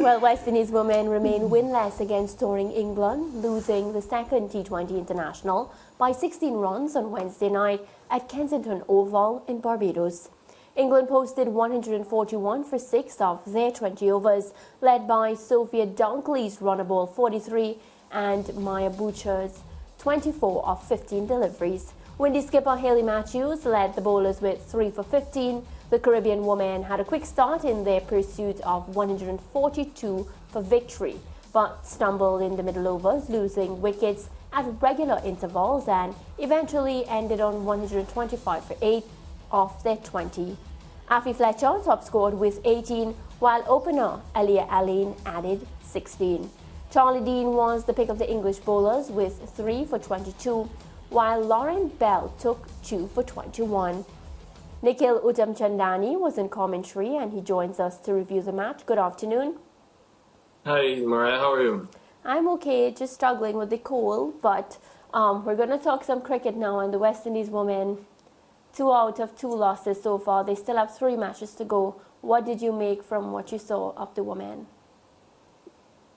Well, West Indies women remain winless against touring England, losing the second T20 international by 16 runs on Wednesday night at Kensington Oval in Barbados. England posted 141 for 6 of their 20 overs, led by Sophia Dunkley's runner ball 43 and Maya Butcher's 24 of 15 deliveries. Windies skipper Hayley Matthews led the bowlers with 3 for 15. The Caribbean women had a quick start in their pursuit of 142 for victory, but stumbled in the middle overs, losing wickets at regular intervals and eventually ended on 125 for 8 of their 20. Afi Fletcher top scored with 18, while opener Elia Alleyne added 16. Charlie Dean was the pick of the English bowlers with 3 for 22, while Lauren Bell took 2 for 21. Nikhil Uttamchandani was in commentary and he joins us to review the match. Good afternoon. Hi, Mariah. How are you? I'm okay, just struggling with the cold, but we're going to talk some cricket now. And the West Indies women, 2 out of 2 losses so far. They still have 3 matches to go. What did you make from what you saw of the women?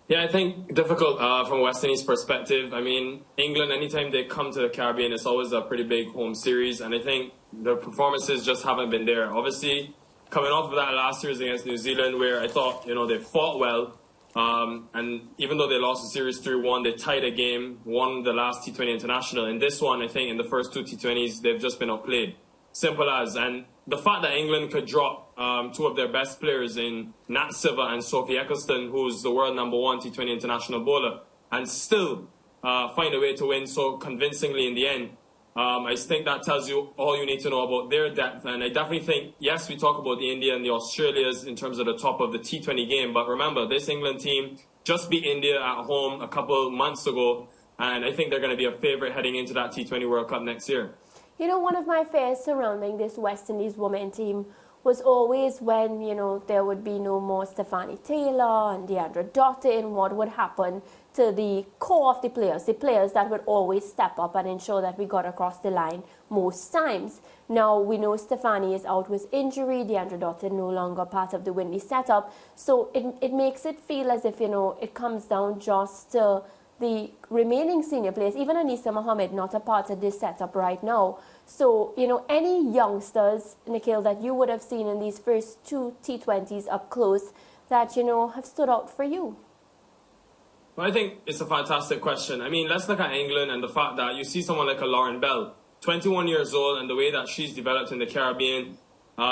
Yeah, I think difficult from West Indies' perspective. I mean, England, anytime they come to the Caribbean, it's always a pretty big home series. And I think the performances just haven't been there. Obviously, coming off of that last series against New Zealand, where I thought, they fought well. And even though they lost the series 3-1, they tied a game, won the last T20 international. In this one, I think in the first 2 T20s, they've just been outplayed. Simple as. And the fact that England could drop 2 of their best players in Nat Siva and Sophie Eccleston, who's the world #1 T20 international bowler, and still find a way to win so convincingly in the end, I think that tells you all you need to know about their depth. And I definitely think, yes, we talk about the India and the Australias in terms of the top of the T20 game, but remember, this England team just beat India at home a couple months ago, and I think they're going to be a favourite heading into that T20 World Cup next year. One of my fears surrounding this West Indies women team was always when, there would be no more Stephanie Taylor and Deandra Dottin, what would happen to the core of the players that would always step up and ensure that we got across the line most times. Now, we know Stephanie is out with injury, Deandra Dottin no longer part of the Windies setup, so it makes it feel as if, it comes down just to the remaining senior players, even Anisa Mohammed, not a part of this setup right now. So, any youngsters, Nikhil, that you would have seen in these first 2 T20s up close that, have stood out for you? Well, I think it's a fantastic question. I mean, let's look at England and the fact that you see someone like a Lauren Bell, 21 years old, and the way that she's developed in the Caribbean.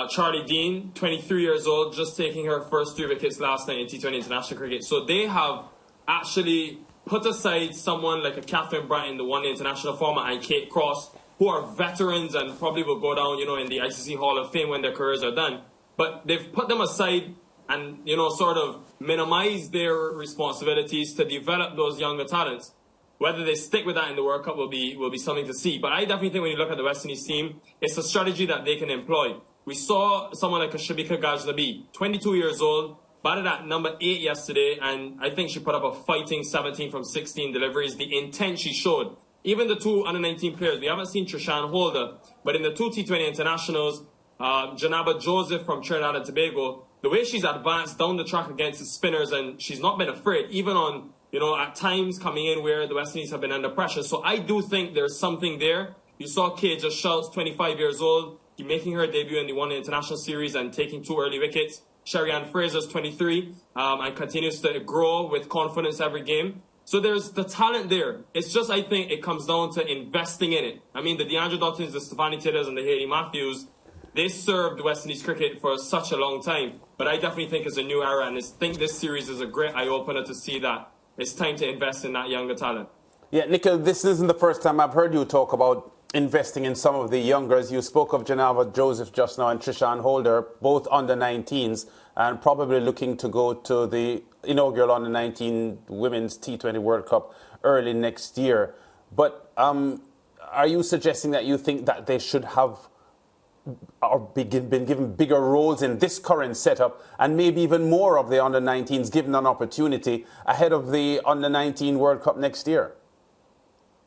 Charlie Dean, 23 years old, just taking her first 3 wickets last night in T20 international cricket. So they have actually put aside someone like a Catherine Bratton, the one international format, and Kate Cross, who are veterans and probably will go down, in the ICC Hall of Fame when their careers are done. But they've put them aside and, sort of minimize their responsibilities to develop those younger talents. Whether they stick with that in the World Cup will be something to see. But I definitely think when you look at the West Indies team, it's a strategy that they can employ. We saw someone like a Shabika Gajnabi, 22 years old, batted at number 8 yesterday, and I think she put up a fighting 17 from 16 deliveries. The intent she showed. Even the 2 under-19 players, we haven't seen Trishan Holder, but in the 2 T20 internationals, Janaba Joseph from Trinidad and Tobago, the way she's advanced down the track against the spinners, and she's not been afraid, even on, at times coming in where the West Indies have been under pressure. So I do think there's something there. You saw Keja Schultz, 25 years old, making her debut in the One Day International Series and taking 2 early wickets. Sherry-Ann Fraser's 23 and continues to grow with confidence every game. So there's the talent there. It's just, I think, it comes down to investing in it. I mean, the Deandra Dottins, the Stephanie Taylors, and the Hayley Matthews, they served West Indies cricket for such a long time. But I definitely think it's a new era, and I think this series is a great eye-opener to see that it's time to invest in that younger talent. Yeah, Nikhil, this isn't the first time I've heard you talk about investing in some of the youngers. You spoke of Janava Joseph just now and Trishan Holder, both under 19s, and probably looking to go to the inaugural under 19 Women's T20 World Cup early next year. But are you suggesting that you think that they should have or been given bigger roles in this current setup and maybe even more of the under 19s given an opportunity ahead of the under 19 World Cup next year?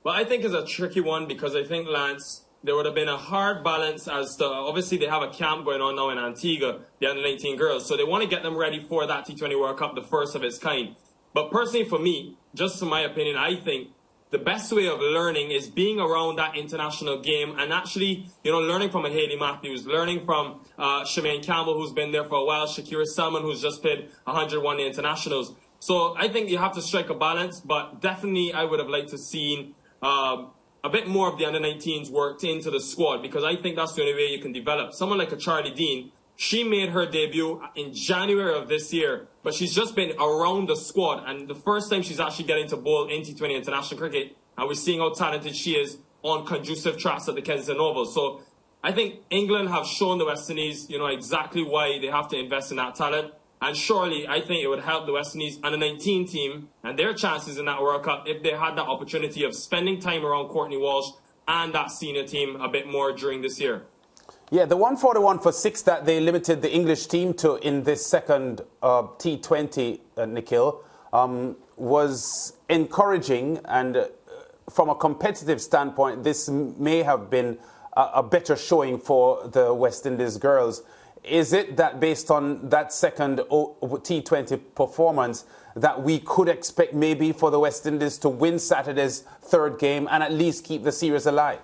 Well, I think it's a tricky one because I think, Lance, there would have been a hard balance as to, obviously they have a camp going on now in Antigua, the under-19 girls, so they want to get them ready for that T20 World Cup, the first of its kind. But personally for me, just in my opinion, I think the best way of learning is being around that international game and actually, learning from a Hayley Matthews, learning from Shemaine Campbell, who's been there for a while, Shakira Selman, who's just played 101 internationals. So I think you have to strike a balance, but definitely I would have liked to see a bit more of the under-19s worked into the squad, because I think that's the only way you can develop. Someone like a Charlie Dean, she made her debut in January of this year, but she's just been around the squad, and the first time she's actually getting to bowl in T20 international cricket, and we're seeing how talented she is on conducive tracks at the Kensington Oval. So I think England have shown the West Indies, exactly why they have to invest in that talent. And surely, I think it would help the West Indies under-19 team and their chances in that World Cup if they had that opportunity of spending time around Courtney Walsh and that senior team a bit more during this year. Yeah, the 141 for 6 that they limited the English team to in this second T20, Nikhil, was encouraging. And from a competitive standpoint, this may have been a better showing for the West Indies girls. Is it that based on that second T20 performance that we could expect maybe for the West Indies to win Saturday's third game and at least keep the series alive?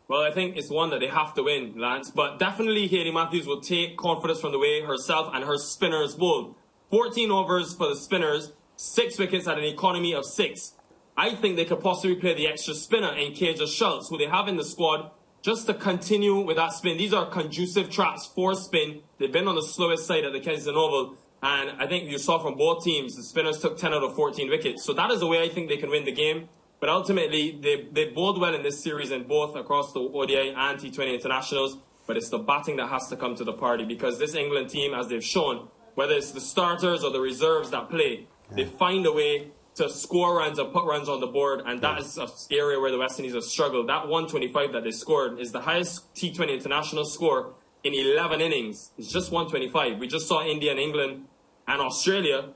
Well, I think it's one that they have to win, Lance. But definitely Hayley Matthews will take confidence from the way herself and her spinners bowled. 14 overs for the spinners, 6 wickets at an economy of 6. I think they could possibly play the extra spinner in Keja Schultz, who they have in the squad, just to continue with that spin. These are conducive tracks for spin. They've been on the slowest side at the Kensington Oval. And I think you saw from both teams, the spinners took 10 out of 14 wickets. So that is the way I think they can win the game. But ultimately, they bowled well in this series in both across the ODI and T20 internationals. But it's the batting that has to come to the party, because this England team, as they've shown, whether it's the starters or the reserves that play, they find a way to score runs and put runs on the board, and that is an area where the West Indies have struggled. That 125 that they scored is the highest T20 international score in 11 innings. It's just 125. We just saw India and England and Australia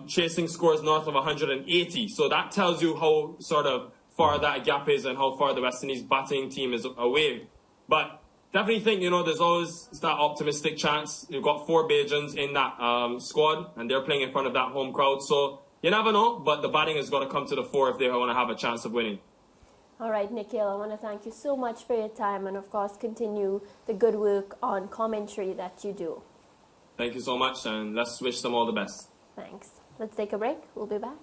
chasing scores north of 180. So that tells you how sort of far that gap is and how far the West Indies batting team is away. But definitely think, there's always that optimistic chance. You've got 4 Bajans in that squad, and they're playing in front of that home crowd. So you never know, but the batting has got to come to the fore if they want to have a chance of winning. All right, Nikhil, I want to thank you so much for your time and, of course, continue the good work on commentary that you do. Thank you so much, and let's wish them all the best. Thanks. Let's take a break. We'll be back.